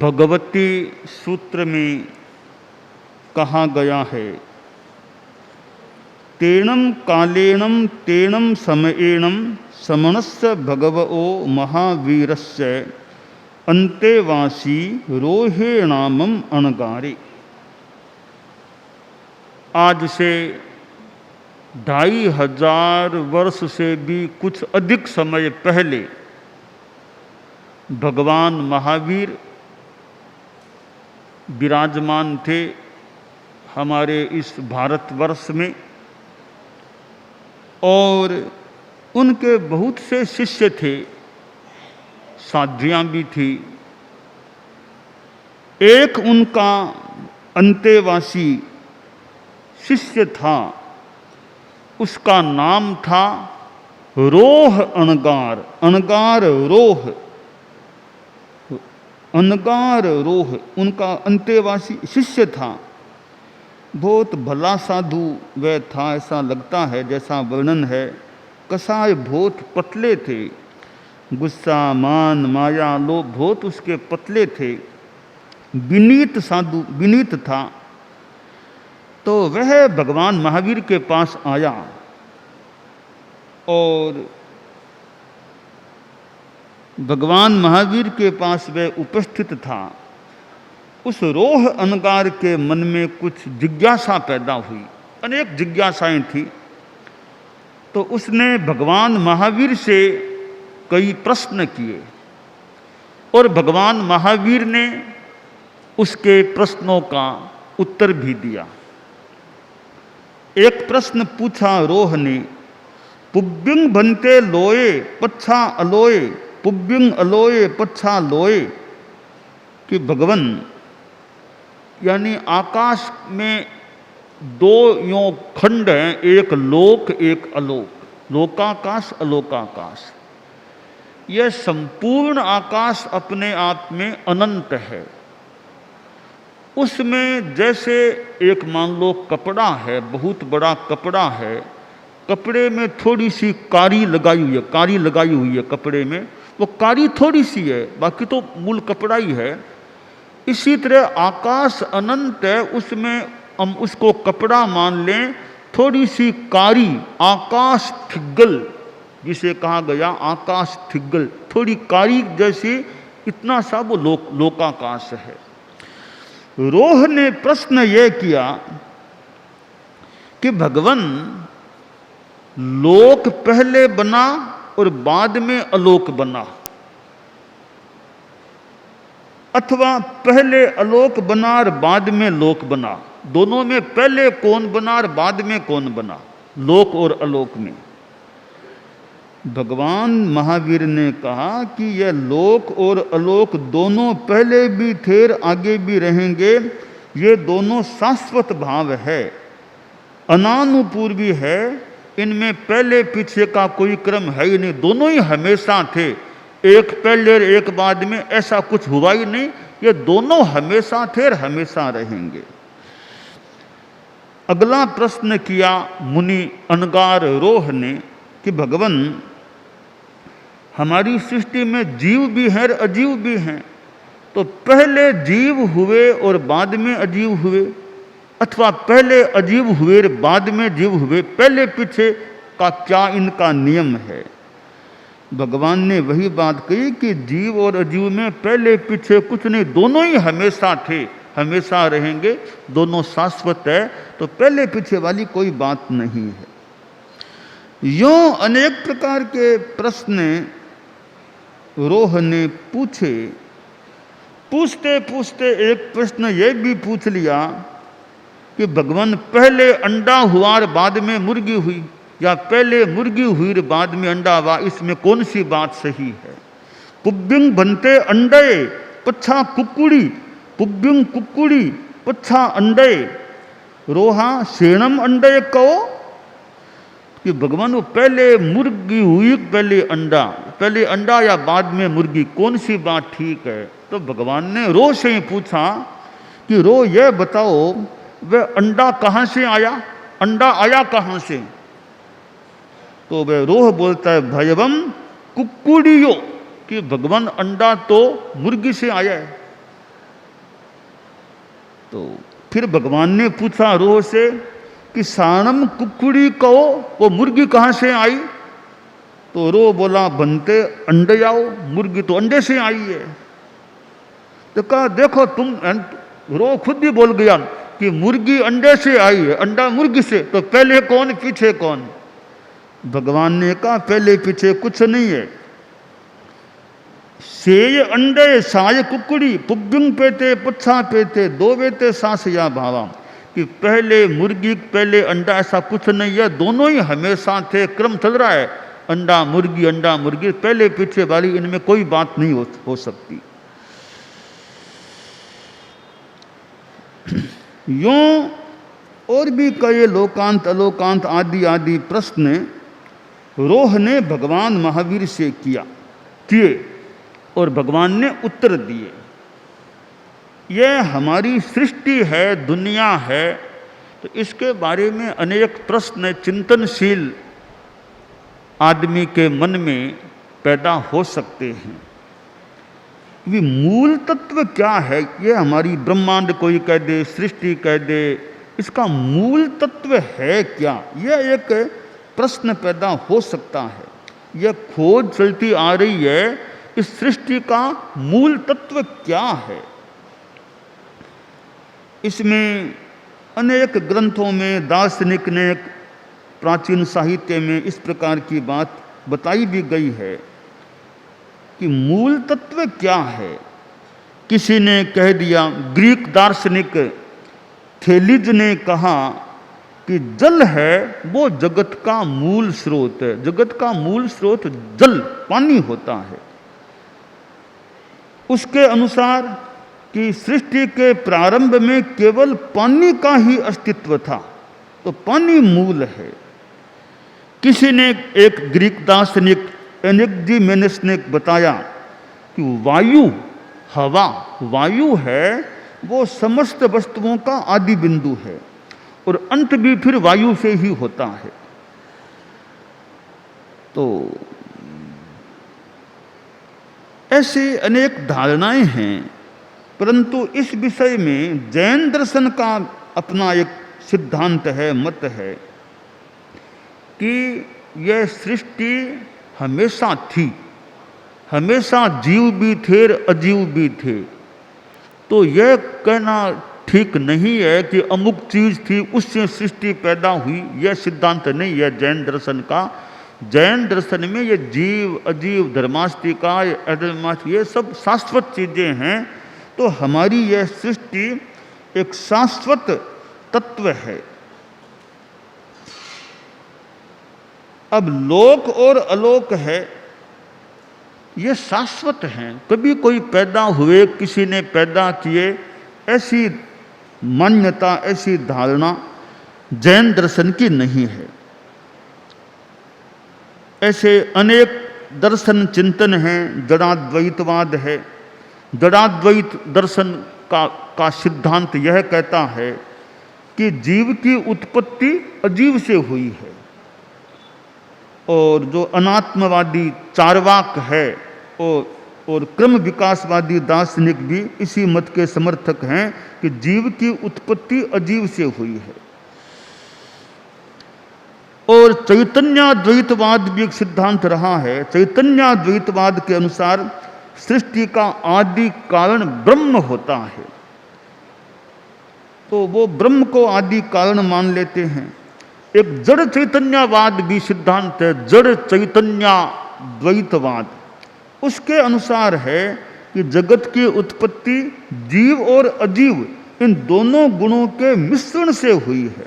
भगवती सूत्र में कहा गया है, तेणम कालेणम तेणम समयेणम समणस्य भगवो महावीरस्य अंतेवासी रोहेणामम अणगारे। आज से 2500 वर्ष से भी कुछ अधिक समय पहले भगवान महावीर विराजमान थे हमारे इस भारतवर्ष में, और उनके बहुत से शिष्य थे, साध्वियाँ भी थी। एक उनका अंतेवासी शिष्य था, उसका नाम था रोह अणगार। अणगार रोह, अणगार रोह उनका अंतेवासी शिष्य था। बहुत भला साधु वह था, ऐसा लगता है, जैसा वर्णन है। कसाय बहुत पतले थे, गुस्सा मान माया लोभ बहुत उसके पतले थे। विनीत साधु, विनीत था। तो वह भगवान महावीर के पास आया और भगवान महावीर के पास वह उपस्थित था। उस रोह अणगार के मन में कुछ जिज्ञासा पैदा हुई, अनेक जिज्ञासाएं थी। तो उसने भगवान महावीर से कई प्रश्न किए और भगवान महावीर ने उसके प्रश्नों का उत्तर भी दिया। एक प्रश्न पूछा रोह ने, पुब्बिंग बनते लोए पच्छा अलोए, पुब्बिंग अलोए पच्छा लोए, कि भगवान यानी आकाश में दो यों खंड हैं, एक लोक एक अलोक, लोकाकाश अलोकाकाश। यह संपूर्ण आकाश अपने आप में अनंत है। उसमें जैसे एक मान लो कपड़ा है, बहुत बड़ा कपड़ा है, कपड़े में थोड़ी सी कारी लगाई हुई है, कारी लगाई हुई है कपड़े में, वो कारी थोड़ी सी है, बाकी तो मूल कपड़ा ही है। इसी तरह आकाश अनंत है, उसमें हम उसको कपड़ा मान लें, थोड़ी सी कारी आकाश थिग्गल जिसे कहा गया, आकाश थिग्गल थोड़ी कारी जैसी, इतना सा वो लोकाकाश है। रोह ने प्रश्न यह किया कि भगवान लोक पहले बना और बाद में अलोक बना, अथवा पहले अलोक बना और बाद में लोक बना? दोनों में पहले कौन बना और बाद में कौन बना, लोक और अलोक में? भगवान महावीर ने कहा कि यह लोक और अलोक दोनों पहले भी थे और आगे भी रहेंगे। ये दोनों शाश्वत भाव है, अनानुपूर्वी है, इनमें पहले पीछे का कोई क्रम है ही नहीं, दोनों ही हमेशा थे, एक पहले और एक बाद में ऐसा कुछ हुआ ही नहीं। ये दोनों हमेशा थे और हमेशा रहेंगे। अगला प्रश्न किया मुनि अणगार रोह ने कि भगवान हमारी सृष्टि में जीव भी हैं और अजीव भी हैं, तो पहले जीव हुए और बाद में अजीव हुए, अथवा पहले अजीव हुए और बाद में जीव हुए, पहले पीछे का क्या इनका नियम है? भगवान ने वही बात कही कि जीव और अजीव में पहले पीछे कुछ नहीं, दोनों ही हमेशा थे, हमेशा रहेंगे, दोनों शाश्वत है, तो पहले पीछे वाली कोई बात नहीं है। यूं अनेक प्रकार के प्रश्न रोह ने पूछे। पूछते पूछते एक प्रश्न ये भी पूछ लिया कि भगवान पहले अंडा हुआ और बाद में मुर्गी हुई, या पहले मुर्गी हुई और बाद में अंडा हुआ, इसमें कौन सी बात सही है? पुब्बिंग बनते अंडे पच्छा कुक्कुड़ी, पुब्बिंग कुक्कुड़ी पच्छा अंडे, रोहा शेणम अंडे कहो, कि भगवान वो पहले मुर्गी हुई पहले अंडा या बाद में मुर्गी, कौन सी बात ठीक है? तो भगवान ने रोह से ही पूछा कि रोह यह बताओ वह अंडा कहाँ से आया, अंडा आया कहाँ से? तो वह रोह बोलता है भयवम कुक्कुड़ियो, कि भगवान अंडा तो मुर्गी से आया है। तो फिर भगवान ने पूछा रोह से कि साणम कुकुड़ी कहो, वो मुर्गी कहाँ से आई? तो रोह बोला बनते अंडे आओ, मुर्गी तो अंडे से आई है। तो कहा देखो तुम, रोह खुद भी बोल गया कि मुर्गी अंडे से आई है, अंडा मुर्गी से, तो पहले कौन पीछे कौन? भगवान ने कहा पहले पीछे कुछ नहीं है। सेय अंडे साय कुकड़ी पुब्बिंग पेते पुच्छा पेते दो बेते सास या भावा, कि पहले मुर्गी पहले अंडा ऐसा कुछ नहीं है, दोनों ही हमेशा थे, क्रम चल रहा है, अंडा मुर्गी, पहले पीछे वाली इनमें कोई बात नहीं हो सकती। यूं और भी कई लोकांत अलोकांत आदि आदि प्रश्न रोह ने भगवान महावीर से किए और भगवान ने उत्तर दिए। यह हमारी सृष्टि है, दुनिया है, तो इसके बारे में अनेक प्रश्न चिंतनशील आदमी के मन में पैदा हो सकते हैं। भी मूल तत्व क्या है? ये हमारी ब्रह्मांड कोई कह दे, सृष्टि कह दे, इसका मूल तत्व है क्या? यह एक प्रश्न पैदा हो सकता है। यह खोज चलती आ रही है, इस सृष्टि का मूल तत्व क्या है? इसमें अनेक ग्रंथों में, दार्शनिक ने, प्राचीन साहित्य में इस प्रकार की बात बताई भी गई है कि मूल तत्व क्या है। किसी ने कह दिया, ग्रीक दार्शनिक थेलिज ने कहा कि जल है वो जगत का मूल स्रोत है। जगत का मूल स्रोत जल, पानी होता है। उसके अनुसार कि सृष्टि के प्रारंभ में केवल पानी का ही अस्तित्व था, तो पानी मूल है। किसी ने, एक ग्रीक दार्शनिक एनेक्जिमेनस ने बताया कि वायु है वो समस्त वस्तुओं का आदि बिंदु है और अंत भी फिर वायु से ही होता है। तो ऐसी अनेक धारणाएं हैं, परंतु इस विषय में जैन दर्शन का अपना एक सिद्धांत है, मत है कि यह सृष्टि हमेशा थी, हमेशा जीव भी थे और अजीव भी थे। तो यह कहना ठीक नहीं है कि अमुक चीज थी उससे सृष्टि पैदा हुई, यह सिद्धांत नहीं है जैन दर्शन का। जैन दर्शन में ये जीव अजीव, धर्मास्तिका, अधर्मास्तिका, ये सब शाश्वत चीजें हैं। तो हमारी यह सृष्टि एक शाश्वत तत्व है। अब लोक और अलोक है, ये शाश्वत हैं, कभी कोई पैदा हुए, किसी ने पैदा किए, ऐसी मान्यता, ऐसी धारणा जैन दर्शन की नहीं है। ऐसे अनेक दर्शन चिंतन हैं। जड़ाद्वैतवाद है। जड़ाद्वैत दर्शन का सिद्धांत यह कहता है कि जीव की उत्पत्ति अजीव से हुई है। और जो अनात्मवादी चार्वाक है और क्रम विकासवादी दार्शनिक भी इसी मत के समर्थक हैं कि जीव की उत्पत्ति अजीव से हुई है। और चैतन्याद्वैतवाद भी एक सिद्धांत रहा है। चैतन्याद्वैतवाद के अनुसार सृष्टि का आदि कारण ब्रह्म होता है, तो वो ब्रह्म को आदि कारण मान लेते हैं। एक जड़ चैतन्यवाद भी सिद्धांत है, जड़ चैतन्यद्वैतवाद। उसके अनुसार है कि जगत की उत्पत्ति जीव और अजीव इन दोनों गुणों के मिश्रण से हुई है।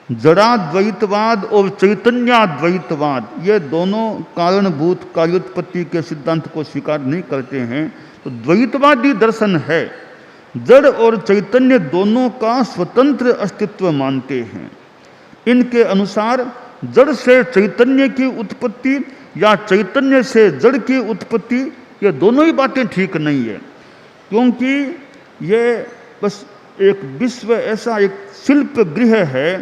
जड़ाद्वैतवाद और चैतन्याद्वैतवाद ये दोनों कारणभूत कार्योत्पत्ति के सिद्धांत को स्वीकार नहीं करते हैं। तो द्वैतवादी दर्शन है, जड़ और चैतन्य दोनों का स्वतंत्र अस्तित्व मानते हैं। इनके अनुसार जड़ से चैतन्य की उत्पत्ति या चैतन्य से जड़ की उत्पत्ति, ये दोनों ही बातें ठीक नहीं है, क्योंकि ये बस एक विश्व ऐसा एक शिल्प गृह है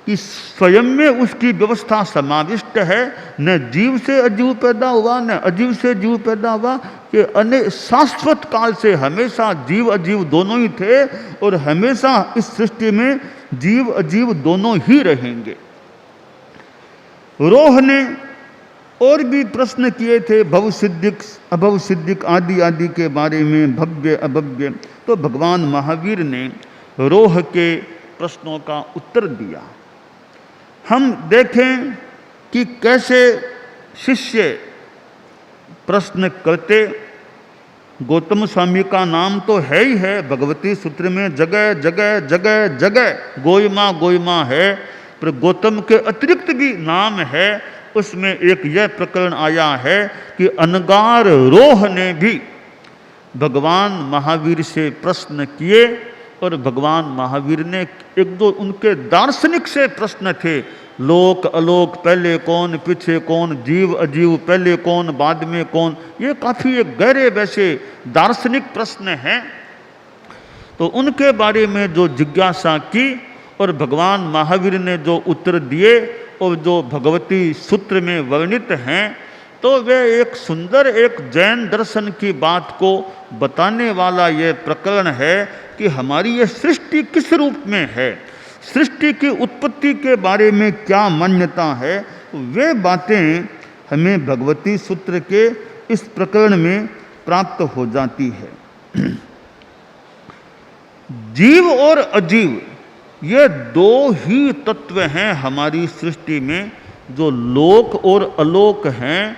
कि स्वयं में उसकी व्यवस्था समाविष्ट है। न जीव से अजीव पैदा हुआ, न अजीव से जीव पैदा हुआ, कि शाश्वत काल से हमेशा जीव अजीव दोनों ही थे और हमेशा इस सृष्टि में जीव अजीव दोनों ही रहेंगे। रोह ने और भी प्रश्न किए थे भव सिद्धिक अभव सिद्धिक आदि आदि के बारे में, भव्य अभव्य। तो भगवान महावीर ने रोह के प्रश्नों का उत्तर दिया। हम देखें कि कैसे शिष्य प्रश्न करते। गौतम स्वामी का नाम तो है ही है, भगवती सूत्र में जगह जगह जगह जगह गोयमा गोयमा है, पर गौतम के अतिरिक्त भी नाम है। उसमें एक यह प्रकरण आया है कि अनगार रोह ने भी भगवान महावीर से प्रश्न किए और भगवान महावीर ने एक दो उनके दार्शनिक से प्रश्न थे, लोक अलोक पहले कौन पीछे कौन, जीव अजीव पहले कौन बाद में कौन, ये काफ़ी एक गहरे वैसे दार्शनिक प्रश्न हैं। तो उनके बारे में जो जिज्ञासा की और भगवान महावीर ने जो उत्तर दिए और जो भगवती सूत्र में वर्णित हैं, तो वे एक सुंदर एक जैन दर्शन की बात को बताने वाला ये प्रकरण है कि हमारी ये सृष्टि किस रूप में है, सृष्टि की उत्पत्ति के बारे में क्या मान्यता है। वे बातें हमें भगवती सूत्र के इस प्रकरण में प्राप्त हो जाती है। जीव और अजीव ये दो ही तत्व हैं हमारी सृष्टि में, जो लोक और अलोक हैं।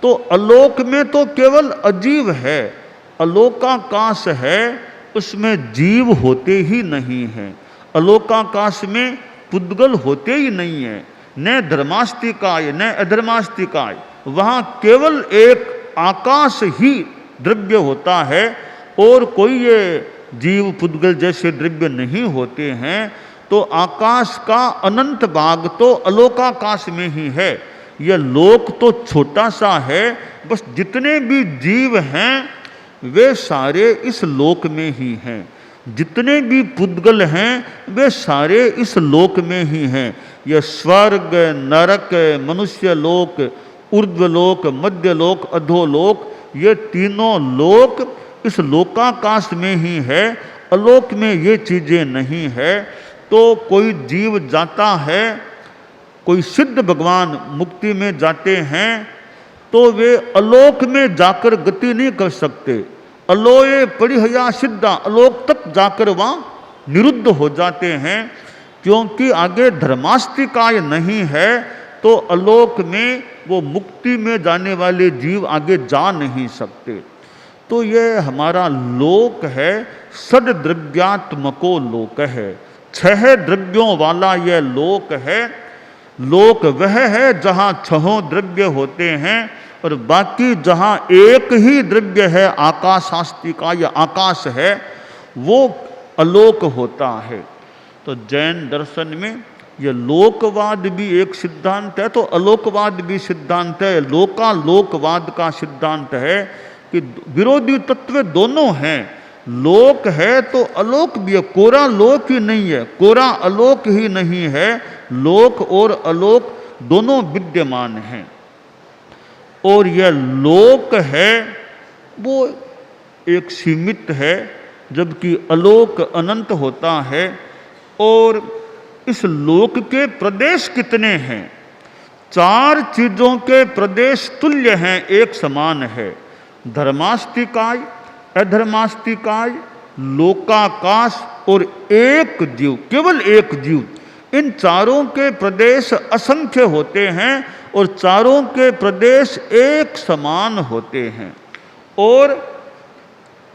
तो अलोक में तो केवल अजीव है, अलोकाकाश है, उसमें जीव होते ही नहीं हैं। अलोकाकाश में पुद्गल होते ही नहीं है, न धर्मास्तिकाय न अधर्मास्तिकाय। वहाँ केवल एक आकाश ही द्रव्य होता है और कोई ये जीव पुद्गल जैसे द्रव्य नहीं होते हैं। तो आकाश का अनंत भाग तो अलोकाकाश में ही है। यह लोक तो छोटा सा है, बस जितने भी जीव हैं वे सारे इस लोक में ही हैं, जितने भी पुद्गल हैं वे सारे इस लोक में ही हैं। यह स्वर्ग नरक मनुष्य लोक ऊर्ध्वलोक मध्यलोक अधोलोक, ये तीनों लोक इस लोकाकाश में ही है, अलोक में ये चीज़ें नहीं है। तो कोई जीव जाता है, कोई सिद्ध भगवान मुक्ति में जाते हैं, तो वे अलोक में जाकर गति नहीं कर सकते। अलोए परिहया सिद्धा, अलोक तक जाकर वहाँ निरुद्ध हो जाते हैं, क्योंकि आगे धर्मास्तिकाय नहीं है। तो अलोक में वो मुक्ति में जाने वाले जीव आगे जा नहीं सकते। तो ये हमारा लोक है, सद द्रव्यात्मको लोक है, 6 द्रव्यों वाला यह लोक है। लोक वह है जहाँ 6 द्रव्य होते हैं और बाकी जहाँ एक ही द्रव्य है, आकाशास्तिका या आकाश है, वो अलोक होता है। तो जैन दर्शन में यह लोकवाद भी एक सिद्धांत है, तो अलोकवाद भी सिद्धांत है। लोकालोकवाद का सिद्धांत है कि विरोधी तत्व दोनों हैं। लोक है तो अलोक भी है, कोरा लोक ही नहीं है, कोरा अलोक ही नहीं है, लोक और अलोक दोनों विद्यमान हैं। और यह लोक है वो एक सीमित है, जबकि अलोक अनंत होता है। और इस लोक के प्रदेश कितने हैं? 4 चीजों के प्रदेश तुल्य हैं, एक समान है। धर्मास्तिकाय अधर्मास्तिकाय लोकाकाश और एक जीव, केवल एक जीव। इन चारों के प्रदेश असंख्य होते हैं और चारों के प्रदेश एक समान होते हैं। और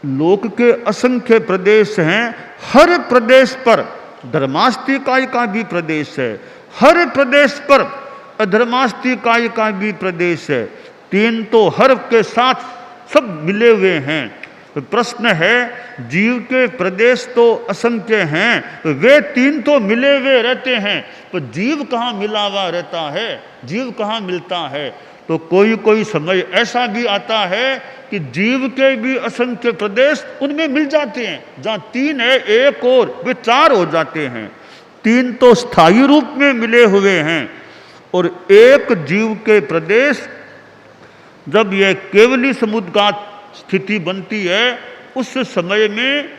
लोक के असंख्य प्रदेश हैं, हर प्रदेश पर धर्मास्तिकाय का भी प्रदेश है, हर प्रदेश पर अधर्मास्तिकाय का भी प्रदेश है। 3 तो हर के साथ सब मिले हुए हैं। तो प्रश्न है, जीव के प्रदेश तो असंख्य हैं, तो वे 3 तो मिले हुए रहते हैं, तो जीव कहाँ मिला हुआ रहता है, जीव कहाँ मिलता है? तो कोई कोई समय ऐसा भी आता है कि जीव के भी असंख्य प्रदेश उनमें मिल जाते हैं। जहाँ 3 है, एक और वे 4 हो जाते हैं। 3 तो स्थायी रूप में मिले हुए हैं और एक जीव के प्रदेश जब यह केवली समुद्गात स्थिति बनती है, उस समय में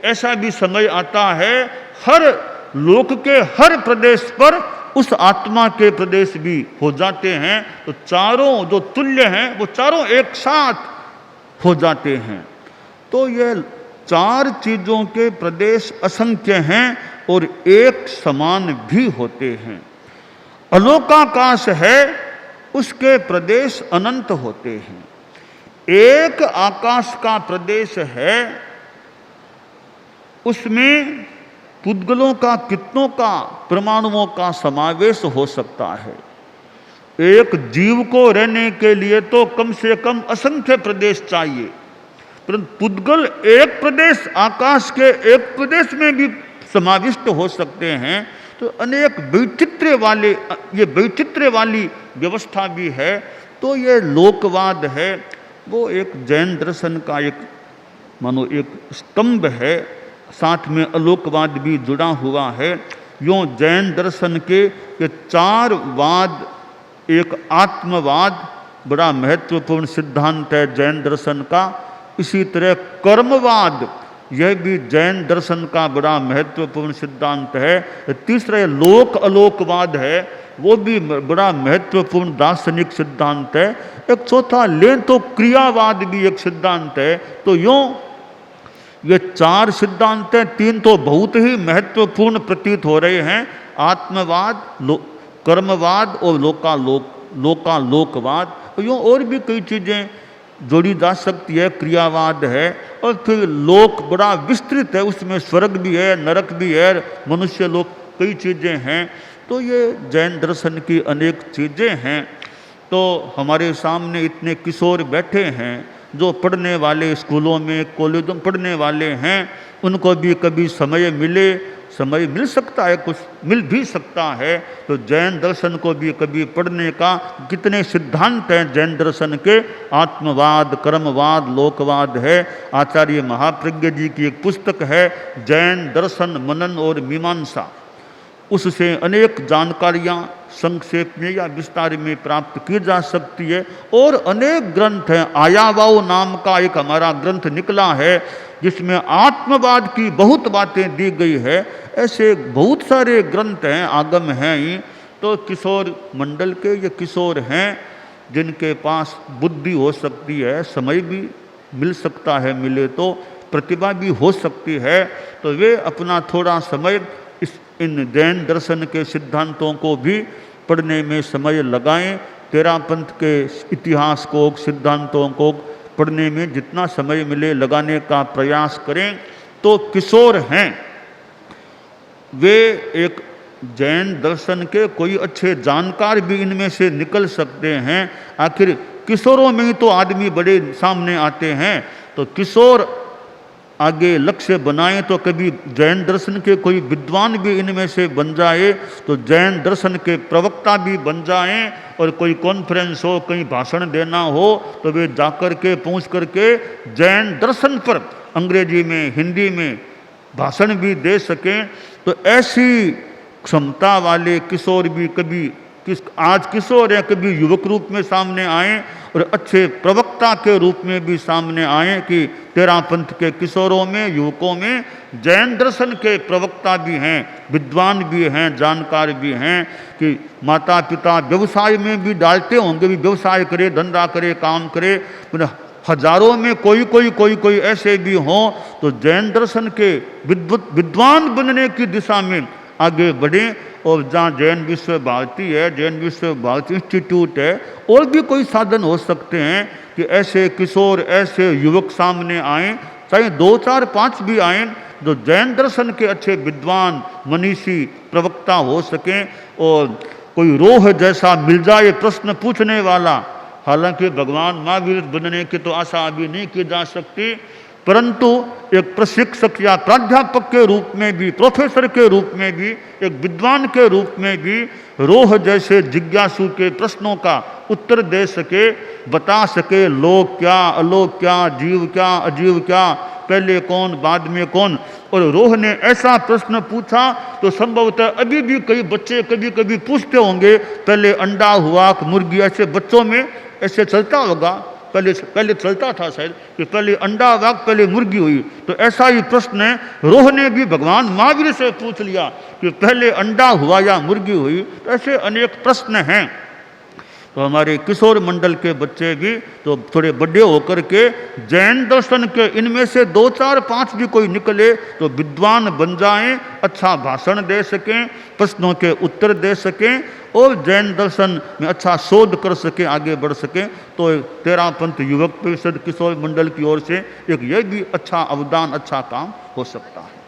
ऐसा भी समय आता है हर लोक के हर प्रदेश पर उस आत्मा के प्रदेश भी हो जाते हैं। तो चारों जो तुल्य हैं वो चारों एक साथ हो जाते हैं। तो ये चार चीजों के प्रदेश असंख्य हैं और एक समान भी होते हैं। अलोकाकाश है, उसके प्रदेश अनंत होते हैं। एक आकाश का प्रदेश है, उसमें पुद्गलों का कितनों का परमाणुओं का समावेश हो सकता है। एक जीव को रहने के लिए तो कम से कम असंख्य प्रदेश चाहिए, परंतु पुद्गल एक प्रदेश आकाश के एक प्रदेश में भी समाविष्ट हो सकते हैं। तो अनेक वैचित्र्य वाली व्यवस्था भी है। तो ये लोकवाद है, वो एक जैन दर्शन का एक मानो एक स्तंभ है, साथ में अलोकवाद भी जुड़ा हुआ है। यूँ जैन दर्शन के ये चार वाद, एक आत्मवाद बड़ा महत्वपूर्ण सिद्धांत है जैन दर्शन का। इसी तरह कर्मवाद, यह भी जैन दर्शन का बड़ा महत्वपूर्ण सिद्धांत है। तीसरा लोक अलोकवाद है, वो भी बड़ा महत्वपूर्ण दार्शनिक सिद्धांत है। एक चौथा लें तो क्रियावाद भी एक सिद्धांत है। तो यूँ ये चार सिद्धांत हैं, तीन तो बहुत ही महत्वपूर्ण प्रतीत हो रहे हैं, आत्मवाद, कर्मवाद और लोकालोकवाद। यूँ और भी कई चीज़ें जोड़ी जा सकती है, क्रियावाद है, और फिर लोक बड़ा विस्तृत है, उसमें स्वर्ग भी है, नरक भी है, मनुष्य लोक, कई चीज़ें हैं। तो ये जैन दर्शन की अनेक चीज़ें हैं। तो हमारे सामने इतने किशोर बैठे हैं जो पढ़ने वाले, स्कूलों में कॉलेजों में पढ़ने वाले हैं, उनको भी कभी समय मिल सकता है, कुछ मिल भी सकता है। तो जैन दर्शन को भी कभी पढ़ने का, कितने सिद्धांत हैं जैन दर्शन के, आत्मवाद, कर्मवाद, लोकवाद है। आचार्य महाप्रज्ञ जी की एक पुस्तक है जैन दर्शन मनन और मीमांसा, उससे अनेक जानकारियाँ संक्षेप में या विस्तार में प्राप्त की जा सकती है। और अनेक ग्रंथ हैं, आयावाओ नाम का एक हमारा ग्रंथ निकला है जिसमें आत्मवाद की बहुत बातें दी गई है। ऐसे बहुत सारे ग्रंथ हैं, आगम हैं ही। तो किशोर मंडल के ये किशोर हैं जिनके पास बुद्धि हो सकती है, समय भी मिल सकता है, मिले तो प्रतिभा भी हो सकती है, तो वे अपना थोड़ा समय इन जैन दर्शन के सिद्धांतों को भी पढ़ने में समय लगाएं। तेरापंथ के इतिहास को, सिद्धांतों को पढ़ने में जितना समय मिले लगाने का प्रयास करें। तो किशोर हैं, वे एक जैन दर्शन के कोई अच्छे जानकार भी इनमें से निकल सकते हैं। आखिर किशोरों में ही तो आदमी बड़े सामने आते हैं। तो किशोर आगे लक्ष्य बनाएं तो कभी जैन दर्शन के कोई विद्वान भी इनमें से बन जाए, तो जैन दर्शन के प्रवक्ता भी बन जाएं। और कोई कॉन्फ्रेंस हो, कहीं भाषण देना हो, तो वे जाकर के पहुँच करके जैन दर्शन पर अंग्रेजी में, हिंदी में भाषण भी दे सकें। तो ऐसी क्षमता वाले किशोर भी कभी आज किशोर हैं, कभी युवक रूप में सामने आएँ और अच्छे प्रवक्ता के रूप में भी सामने आएँ कि तेरापंथ के किशोरों में, युवकों में जैन दर्शन के प्रवक्ता भी हैं, विद्वान भी हैं, जानकार भी हैं। कि माता पिता व्यवसाय में भी डालते होंगे, भी व्यवसाय करे, धंधा करे, काम करे, हजारों में कोई ऐसे भी हों तो जैन दर्शन के विद्वान बनने की दिशा में आगे बढ़ें। और जहाँ जैन विश्व भारती है, जैन विश्व भारती इंस्टीट्यूट है, और भी कोई साधन हो सकते हैं कि ऐसे किशोर, ऐसे युवक सामने आएँ, चाहे 2, 4, 5 भी आएँ, जो जैन दर्शन के अच्छे विद्वान, मनीषी, प्रवक्ता हो सकें। और कोई रोह जैसा मिल जाए प्रश्न पूछने वाला, हालांकि भगवान महावीर बनने की तो आशा अभी नहीं की जा सकती, परंतु एक प्रशिक्षक या प्राध्यापक के रूप में भी, प्रोफेसर के रूप में भी, एक विद्वान के रूप में भी रोह जैसे जिज्ञासु के प्रश्नों का उत्तर दे सके, बता सके लोक क्या, अलोक क्या, जीव क्या, अजीव क्या, पहले कौन बाद में कौन। और रोह ने ऐसा प्रश्न पूछा तो संभवतः अभी भी कई बच्चे कभी कभी पूछते होंगे, पहले अंडा हुआ मुर्गी, ऐसे बच्चों में ऐसे चलता होगा। पहले चलता था शायद कि पहले अंडा हुआ पहले मुर्गी हुई, तो ऐसा ही प्रश्न रोह ने भी भगवान महावीर से पूछ लिया कि पहले अंडा हुआ या मुर्गी हुई। तो ऐसे अनेक प्रश्न हैं। तो हमारे किशोर मंडल के बच्चे भी तो थोड़े बड़े होकर के जैन दर्शन के इनमें से 2, 4, 5 भी कोई निकले तो विद्वान बन जाएं, अच्छा भाषण दे सकें, प्रश्नों के उत्तर दे सकें और जैन दर्शन में अच्छा शोध कर सकें, आगे बढ़ सकें। तो तेरापंथ युवक परिषद किशोर मंडल की ओर से एक ये भी अच्छा अवदान, अच्छा काम हो सकता है।